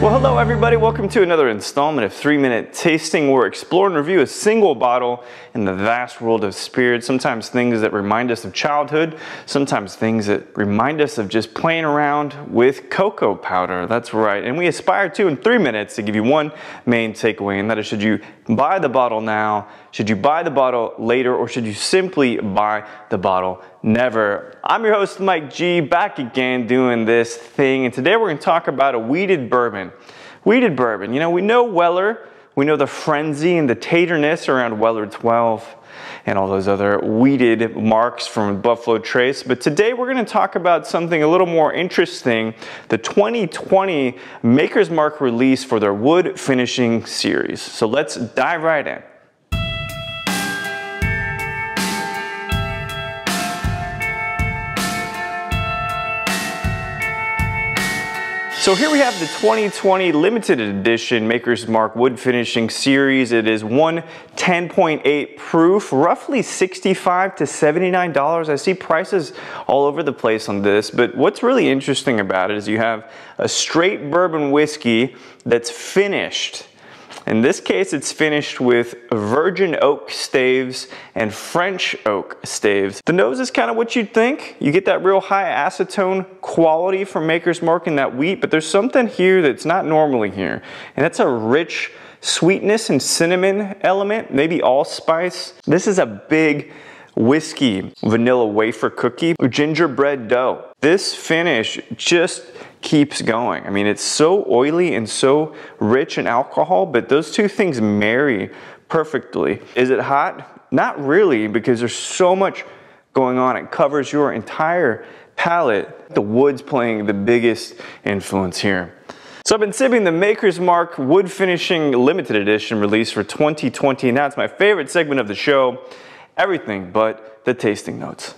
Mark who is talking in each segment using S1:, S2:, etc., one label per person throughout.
S1: Well, hello everybody, welcome to another installment of 3-Minute Tasting. We're explore and review a single bottle in the vast world of spirits. Sometimes things that remind us of childhood, sometimes things that remind us of just playing around with cocoa powder. That's right, and we aspire to, in 3 minutes, to give you one main takeaway, and that is, should you buy the bottle now, should you buy the bottle later, or should you simply buy the bottle never? I'm your host, Mike G, back again doing this thing, and today we're going to talk about a wheated bourbon. Wheated bourbon, you know, we know Weller, we know the frenzy and the taterness around Weller 12 and all those other wheated marks from Buffalo Trace, but today we're going to talk about something a little more interesting, the 2020 Maker's Mark release for their wood finishing series. So let's dive right in. So here we have the 2020 limited edition Maker's Mark wood finishing series. It is 10.8 proof, roughly $65 to $79. I see prices all over the place on this, but what's really interesting about it is you have a straight bourbon whiskey that's finished. In this case, it's finished with virgin oak staves and French oak staves. The nose is kind of what you'd think. You get that real high acetone quality from Maker's Mark in that wheat, but there's something here that's not normally here. And that's a rich sweetness and cinnamon element, maybe allspice. This is a big whiskey vanilla wafer cookie with gingerbread dough. This finish just keeps going. I mean, it's so oily and so rich in alcohol, but those two things marry perfectly. Is it hot? Not really, because there's so much going on. It covers your entire palate. The wood's playing the biggest influence here. So I've been sipping the Maker's Mark wood finishing limited edition release for 2020, and that's my favorite segment of the show, everything but the tasting notes.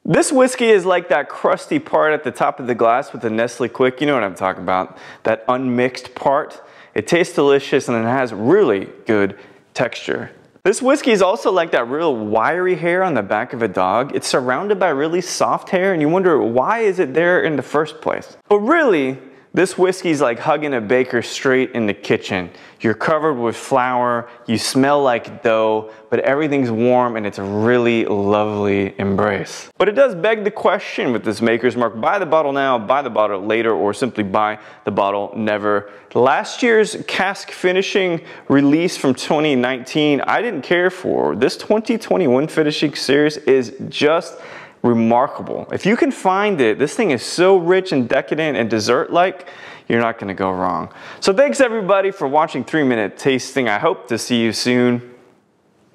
S1: This whiskey is like that crusty part at the top of the glass with the Nestle Quick. You know what I'm talking about, that unmixed part. It tastes delicious and it has really good texture. This whiskey is also like that real wiry hair on the back of a dog. It's surrounded by really soft hair and you wonder, why is it there in the first place? But really, this whiskey's like hugging a baker straight in the kitchen. You're covered with flour, you smell like dough, but everything's warm and it's a really lovely embrace. But it does beg the question with this Maker's Mark, buy the bottle now, buy the bottle later, or simply buy the bottle never. Last year's cask finishing release from 2019, I didn't care for. This 2021 finishing series is just remarkable. If you can find it, this thing is so rich and decadent and dessert-like, you're not going to go wrong. So thanks everybody for watching 3-Minute Tasting. I hope to see you soon.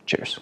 S1: Cheers.